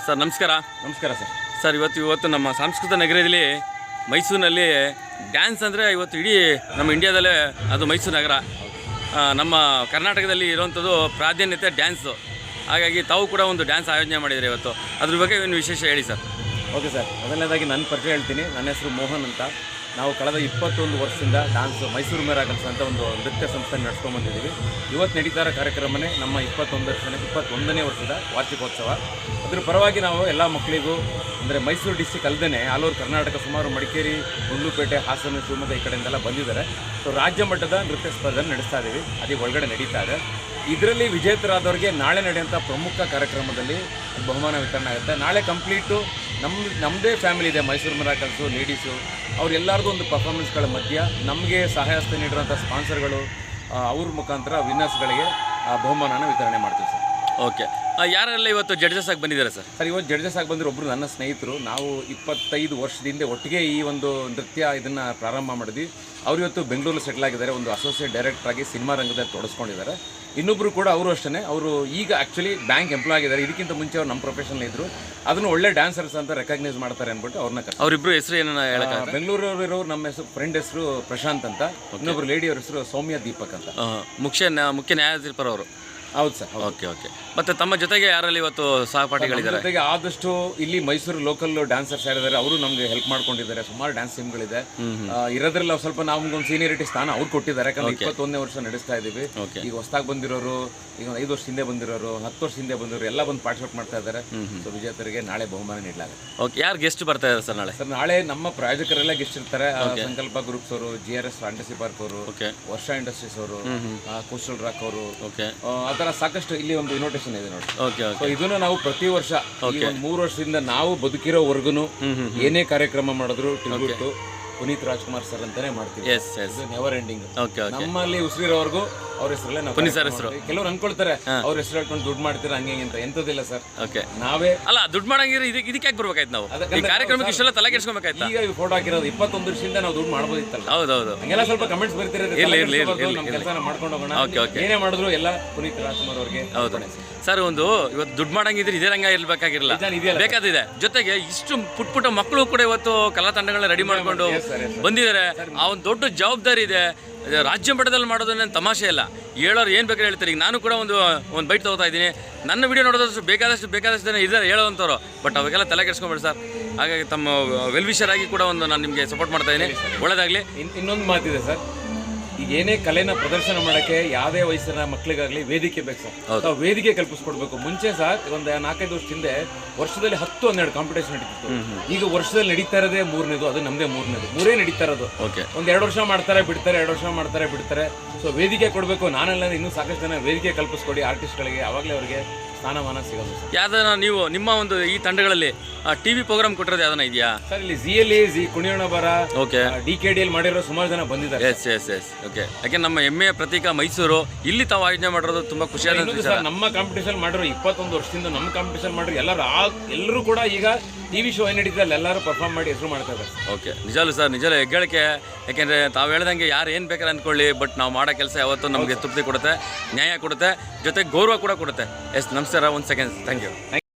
Sir ನಮಸ್ಕಾರ. ನಮಸ್ಕಾರ sir. Sir ಇವತ್ತು ನಮ್ಮ ಸಾಂಸ್ಕೃತಿಕ ನಗರದಲ್ಲಿ ಮೈಸೂರಿನಲ್ಲಿ ಡ್ಯಾನ್ಸ್ ಅಂದರೆ ಇವತ್ತು ಇಡೀ ನಮ್ಮ ಇಂಡಿಯಾದಲ್ಲೇ ಅದು ಮೈಸೂರು ನಗರ, ನಮ್ಮ ಕರ್ನಾಟಕದಲ್ಲಿ ಇರುವಂಥದ್ದು ಪ್ರಾಧಾನ್ಯತೆ ಡ್ಯಾನ್ಸು. ಹಾಗಾಗಿ ತಾವು ಕೂಡ ಒಂದು ಡ್ಯಾನ್ಸ್ ಆಯೋಜನೆ ಮಾಡಿದರೆ ಇವತ್ತು, ಅದ್ರ ಬಗ್ಗೆ ಏನು ವಿಶೇಷ ಹೇಳಿ ಸರ್. ಓಕೆ ಸರ್, ಮೊದಲನೇದಾಗಿ ನನ್ನ ಪರಿಚಯ ಹೇಳ್ತೀನಿ. ನನ್ನ ಹೆಸರು ಮೋಹನ್ ಅಂತ. ನಾವು ಕಳೆದ 21 ವರ್ಷದಿಂದ ಡ್ಯಾನ್ಸ್ ಮೈಸೂರು ಮಿರಾಕಲ್ಸ್ ಅಂತ ಒಂದು ನೃತ್ಯ ಸಂಸ್ಥೆ ನಡೆಸ್ಕೊಂಡ್ಬಂದಿದ್ದೀವಿ. ಇವತ್ತು ನಡೀತಾ ಇರೋ ಕಾರ್ಯಕ್ರಮನೇ ನಮ್ಮ 21ನೇ ವರ್ಷದ ವಾರ್ಷಿಕೋತ್ಸವ. ಅದ್ರ ಪರವಾಗಿ ನಾವು ಎಲ್ಲ ಮಕ್ಕಳಿಗೂ ಅಂದರೆ ಮೈಸೂರು ಡಿಸ್ಟಿಕ್ ಅಲ್ಲದೆ ಆಲ್ ಓವರ್ ಕರ್ನಾಟಕ ಸುಮಾರು ಮಡಿಕೇರಿ, ಗುಂಡ್ಲುಪೇಟೆ, ಹಾಸನ, ಶಿವಮೊಗ್ಗ ಈ ಕಡೆಯಿಂದೆಲ್ಲ ಬಂದಿದ್ದಾರೆ. ಸೊ ರಾಜ್ಯ ಮಟ್ಟದ ನೃತ್ಯ ಸ್ಪರ್ಧೆ ನಡೆಸ್ತಾ ಇದ್ದೀವಿ. ಅದೇ ಒಳಗಡೆ ನಡೀತಾ ಇದೆ. ಇದರಲ್ಲಿ ವಿಜೇತರಾದವ್ರಿಗೆ ನಾಳೆ ನಡೆಯುವಂಥ ಪ್ರಮುಖ ಕಾರ್ಯಕ್ರಮದಲ್ಲಿ ಬಹುಮಾನ ವಿತರಣೆ ಆಗುತ್ತೆ. ನಾಳೆ ಕಂಪ್ಲೀಟು ನಮ್ಮದೇ ಫ್ಯಾಮಿಲಿ ಇದೆ, ಮೈಸೂರು ಮಿರಾಕಲ್ಸು, ಲೇಡೀಸು, ಅವ್ರೆಲ್ಲರಿಗೂ ಒಂದು ಪರ್ಫಾರ್ಮೆನ್ಸ್ಗಳ ಮಧ್ಯ ನಮಗೆ ಸಹಾಯಹಸ್ತ ನೀಡಿರೋಂಥ ಸ್ಪಾನ್ಸರ್ಗಳು ಅವ್ರ ಮುಖಾಂತರ ವಿನ್ನರ್ಸ್ಗಳಿಗೆ ಬಹುಮಾನನ ವಿತರಣೆ ಮಾಡ್ತೀವಿ ಸರ್. ಓಕೆ, ಯಾರೆಲ್ಲ ಇವತ್ತು ಜಡ್ಜಸ್ ಆಗಿ ಬಂದಿದ್ದಾರೆ ಸರ್? ಸರ್, ಇವತ್ತು ಜಡ್ಜಸ್ ಆಗಿ ಬಂದಿರೋ ಒಬ್ಬರು ನನ್ನ ಸ್ನೇಹಿತರು. ನಾವು 25 ವರ್ಷದಿಂದ ಒಟ್ಟಿಗೆ ಈ ಒಂದು ನೃತ್ಯ ಇದನ್ನು ಪ್ರಾರಂಭ ಮಾಡಿದ್ವಿ. ಅವರು ಇವತ್ತು ಬೆಂಗಳೂರು ಸೆಟ್ಲ್ ಆಗಿದ್ದಾರೆ, ಒಂದು ಅಸೋಸಿಯೇಟ್ ಡೈರೆಕ್ಟರ್ ಆಗಿ ಸಿನಿಮಾ ರಂಗದಲ್ಲಿ ತೊಡಸ್ಕೊಂಡಿದ್ದಾರೆ. ಇನ್ನೊಬ್ಬರು ಕೂಡ ಅವರು ಅಷ್ಟೇ, ಅವರು ಈಗ ಆ್ಯಕ್ಚುಲಿ ಬ್ಯಾಂಕ್ ಎಂಪ್ಲಾಯ್ ಆಗಿದ್ದಾರೆ. ಇದಕ್ಕಿಂತ ಮುಂಚೆ ಅವ್ರು ನಮ್ಮ ಪ್ರೊಫೆಷನ್ ಇದ್ದರು. ಅದನ್ನು ಒಳ್ಳೆ ಡ್ಯಾನ್ಸರ್ಸ್ ಅಂತ ರೆಕಗ್ನೈಸ್ ಮಾಡ್ತಾರೆ ಅಂದ್ಬಿಟ್ಟು ಅವ್ರನ್ನ ಅವರಿಬ್ಬರು ಹೆಸರು ಏನನ್ನ ಹೇಳಕ್ಕೆ? ಬೆಂಗಳೂರವರು ನಮ್ಮ ಹೆಸರು ಫ್ರೆಂಡ್ ಹೆಸರು ಪ್ರಶಾಂತ್ ಅಂತ, ಇನ್ನೊಬ್ರು ಲೇಡಿ ಅವ್ರ ಹೆಸರು ಸೌಮ್ಯ ದೀಪಕ್ ಅಂತ. ಮುಖ್ಯ ನ್ಯಾಯಾಧೀಶರವರು. ಹೌದು ಸರ್. ಓಕೆ. ಮತ್ತು ತಮ್ಮ ಜೊತೆಗೆ ಯಾರಲ್ಲಿ ಇವತ್ತು ಸಹಪಾಠಿಗಳಿದ್ದಾರೆ? ಜೊತೆಗೆ ಆದಷ್ಟು ಇಲ್ಲಿ ಮೈಸೂರು ಲೋಕಲ್ ಡ್ಯಾನ್ಸರ್ಸ್ ಯಾರಿದ್ದಾರೆ ಅವರು ನಮಗೆ ಹೆಲ್ಪ್ ಮಾಡ್ಕೊಂಡಿದ್ದಾರೆ. ಸುಮಾರು ಡ್ಯಾನ್ಸ್ ಟೀಮ್ಗಳಿದೆ. ಇರೋದ್ರಲ್ಲಿ ಸ್ವಲ್ಪ ನಮ್ಗೊಂದು ಸೀನಿಯರಿಟಿ ಸ್ಥಾನ ಅವ್ರು ಕೊಟ್ಟಿದ್ದಾರೆ. ಯಾಕಂದ್ರೆ 21ನೇ ವರ್ಷ ನಡೆಸ್ತಾ ಇದ್ದೀವಿ. ಈಗ ಹೊಸದಾಗಿ ಬಂದಿರೋರು, ಈಗ 5 ವರ್ಷ ಹಿಂದೆ ಬಂದಿರೋರು, 10 ವರ್ಷ ಹಿಂದೆ ಬಂದಿರೋರು ಎಲ್ಲ ಬಂದು ಪಾರ್ಟಿಸಿಪೇಟ್ ಮಾಡ್ತಾ ಇದ್ದಾರೆ. ಸೊ ವಿಜೇತರಿಗೆ ನಾಳೆ ಬಹುಮಾನ ನೀಡಲಾಗುತ್ತೆ. ಓಕೆ, ಯಾರು ಗೆಸ್ಟ್ ಬರ್ತಾ ಇದ್ದಾರೆ ಸರ್ ನಾಳೆ? ಸರ್, ನಾಳೆ ನಮ್ಮ ಪ್ರಾಯೋಜಕರೆಲ್ಲ ಗೆಸ್ಟ್ ಇರ್ತಾರೆ. ಸಂಕಲ್ಪ ಗ್ರೂಪ್ಸ್ ಅವರು, GRS ಫ್ಯಾಂಟಸಿ ಪಾರ್ಕ್ ಅವರು, ವರ್ಷ ಇಂಡಸ್ಟ್ರೀಸ್ ಅವರು, ಕೋಸ್ಟಲ್ ರಾಕ್ ಅವರು, ಆ ಥರ ಸಾಕಷ್ಟು ಇಲ್ಲಿ ಒಂದು ಇನ್ವಿಟೇಷನ್ ಇದೆ ನೋಡಿ. ಸೊ ಇದನ್ನು ನಾವು ಪ್ರತಿ ವರ್ಷ 3 ವರ್ಷದಿಂದ ನಾವು ಬದುಕಿರೋವರೆಗೂ ಏನೇ ಕಾರ್ಯಕ್ರಮ ಮಾಡಿದ್ರು ಟ್ರಿಬ್ಯೂಟ್ ಪುನೀತ್ ರಾಜ್ಕುಮಾರ್ ಸರ್ ಅಂತಾನೆ ಮಾಡ್ತೀವಿ. Never ending. ನಮ್ಮಲ್ಲಿ ಉಸಿರಿರೋವರೆಗೂ ಅವ್ರ ಹೆಸರಲ್ಲೇ ನಾವು ಪುನೀತ್ ಸರ್ ಹೆಸರು. ಕೆಲವ್ರು ಅನ್ಕೊಳ್ತಾರೆ ಅವ್ರ ಹೆಸರು ಹೇಳ್ಕೊಂಡು ದುಡ್ಡು ಮಾಡ್ತೀರಾ ಹಂಗೆ ಅಂತ. ಎಂತದಿಲ್ಲ ಸರ್. ಓಕೆ, ನಾವೇ ಅಲ್ಲ ದುಡ್ಡು ಮಾಡಂಗಿದ್ರೆ ಇದಕ್ಕೆ ಯಾಕೆ ಬರ್ಬೇಕಾಯ್ತು ನಾವು? ಈ ಕಾರ್ಯಕ್ರಮಕ್ಕೆ ಇಷ್ಟೆಲ್ಲ ತಲೆ ಕೆಡಿಸ್ಕೊಬೇಕಾಯ್ತು. ಈಗ ಫೋಟೋ ಹಾಕಿರೋದು 21 ವರ್ಷದಿಂದ ನಾವು ದುಡ್ಡು ಮಾಡ್ಬೋದಿತ್ತಲ್ಲ. ಹೌದೌದು, ಹಂಗೆಲ್ಲ ಸ್ವಲ್ಪ ಕಮೆಂಟ್ಸ್ ಬರ್ತಿರೋದು. ನಮ್ಮ ಕೆಲಸನ ಮಾಡ್ಕೊಂಡು ಹೋಗೋಣ. ಏನೇ ಮಾಡಿದ್ರು ಎಲ್ಲ ಪುನೀತ್ ರಾಜ್ಕುಮಾರ್ ಅವ್ರಿಗೆ. ಹೌದು ಸರ್, ಒಂದು ಇವತ್ತು ದುಡ್ಡು ಮಾಡಂಗಿದ್ರೆ ಇದೇ ರಂಗ ಇರ್ಬೇಕಾಗಿರಲಿಲ್ಲ, ಬೇಕಾದಿದೆ. ಜೊತೆಗೆ ಇಷ್ಟು ಪುಟ್ಟ ಮಕ್ಕಳು ಕೂಡ ಇವತ್ತು ಕಲಾ ತಂಡಗಳನ್ನ ರೆಡಿ ಮಾಡ್ಕೊಂಡು ಬಂದಿದ್ದಾರೆ. ಆ ಒಂದು ದೊಡ್ಡ ಜವಾಬ್ದಾರಿ ಇದೆ. ರಾಜ್ಯ ಮಟ್ಟದಲ್ಲಿ ಮಾಡೋದನ್ನೇನು ತಮಾಷೆ ಇಲ್ಲ. ಹೇಳೋರು ಏನು ಬೇಕಾದ್ರೆ ಹೇಳ್ತಾರೆ. ಈಗ ನಾನು ಕೂಡ ಒಂದು ಬೈಟ್ ತಗೋತಾ ಇದ್ದೀನಿ. ನನ್ನ ವಿಡಿಯೋ ನೋಡೋದಷ್ಟು ಬೇಕಾದಷ್ಟು ಜನ ಇದ್ದಾರೆ ಹೇಳೋವಂಥವ್ರು. ಬಟ್ ಅವಾಗೆಲ್ಲ ತಲೆ ಕೆಡಿಸ್ಕೊಂಬೇಡಿ ಸರ್. ಹಾಗಾಗಿ ತಮ್ಮ ವೆಲ್ವಿಷರ್ ಆಗಿ ಕೂಡ ಒಂದು ನಾನು ನಿಮಗೆ ಸಪೋರ್ಟ್ ಮಾಡ್ತಾ ಇದ್ದೀನಿ. ಒಳ್ಳೆಯದಾಗಲಿ. ಇನ್ನೊಂದು ಮಾತಿದೆ ಸರ್, ಈಗ ಏನೇ ಕಲೆನ ಪ್ರದರ್ಶನ ಮಾಡೋಕ್ಕೆ ಯಾವುದೇ ವಯಸ್ಸಿನ ಮಕ್ಕಳಿಗಾಗಲಿ ವೇದಿಕೆ ಬೇಕು ಸರ್. ನಾವು ವೇದಿಕೆ ಕಲ್ಪಿಸ್ಕೊಡ್ಬೇಕು. ಮುಂಚೆ ಸರ್ ಒಂದು 4-5 ವರ್ಷ ಹಿಂದೆ ವರ್ಷದಲ್ಲಿ 10-12 ಕಾಂಪಿಟೇಷನ್ ನಡೀತಿತ್ತು. ಈಗ ವರ್ಷದಲ್ಲಿ ನಡೀತಾ ಇರೋದೇ 3ನೇದು, ಅದು ನಮ್ಮದೇ 3 ನಡೀತಾ ಇರೋದು. ಒಂದು 2 ವರ್ಷ ಮಾಡ್ತಾರೆ ಬಿಡ್ತಾರೆ, 2 ವರ್ಷ ಮಾಡ್ತಾರೆ ಬಿಡ್ತಾರೆ. ಸೊ ವೇದಿಕೆ ಕೊಡಬೇಕು. ನಾನೆಲ್ಲ ಇನ್ನೂ ಸಾಕಷ್ಟು ಜನ ವೇದಿಕೆ ಕಲ್ಪಿಸ್ಕೊಡಿ ಆರ್ಟಿಸ್ಟ್ಗಳಿಗೆ, ಆವಾಗಲೇ ಅವರಿಗೆ ಸ್ಥಾನಮಾನ ಸಿಗೋದು. ಯಾವ್ದಾನ ನೀವು ನಿಮ್ಮ ಒಂದು ಈ ತಂಡಗಳಲ್ಲಿ TV ಪ್ರೋಗ್ರಾಮ್ ಕೊಟ್ಟಿರೋದು ಯಾವ್ದಾನ ಇದೆಯಾ ಸರ್? ಇಲ್ಲಿ ಜಿ ಕುಣಿಯೋಣ ಬರ, DKD ಮಾಡಿರೋ ಸುಮಾರು ಜನ ಬಂದಿದ್ದಾರೆ. ಎಸ್. ಓಕೆ, ಯಾಕೆ ನಮ್ಮ ಹೆಮ್ಮೆಯ ಪ್ರತೀಕ ಮೈಸೂರು. ಇಲ್ಲಿ ತಾವು ಆಯೋಜನೆ ಮಾಡಿರೋದು ತುಂಬಾ ಖುಷಿಯಾದ. ನಮ್ಮ ಕಾಂಪಿಟೇಷನ್ ಮಾಡಿರೋ 21 ವರ್ಷದಿಂದ ನಮ್ಮ ಕಾಂಪಿಟೇಷನ್ ಮಾಡಿರೋ ಎಲ್ಲರೂ ಕೂಡ ಈಗ TV ಶೋ ಏನು ನಡೀತದೆ ಎಲ್ಲರೂ ಪರ್ಫಾರ್ಮ್ ಮಾಡಿ ಹೆಸರು ಮಾಡ್ತಾ ಇದ್ದಾರೆ. ಓಕೆ, ನಿಜಾಲು ಸರ್, ನಿಜ ಹೆಗ್ಗಳಿಕೆ. ಯಾಕೆಂದರೆ ತಾವು ಹೇಳ್ದಂಗೆ ಯಾರು ಏನು ಬೇಕಾದ್ರೆ ಅಂದ್ಕೊಳ್ಳಿ, ಬಟ್ ನಾವು ಮಾಡೋ ಕೆಲಸ ಯಾವತ್ತೂ ನಮಗೆ ತೃಪ್ತಿ ಕೊಡುತ್ತೆ, ನ್ಯಾಯ ಕೊಡುತ್ತೆ, ಜೊತೆಗೆ ಗೌರವ ಕೂಡ ಕೊಡುತ್ತೆ. ಎಸ್, ನಮಸ್ಕಾರ. 1 ಸೆಕೆಂಡ್. Thank you.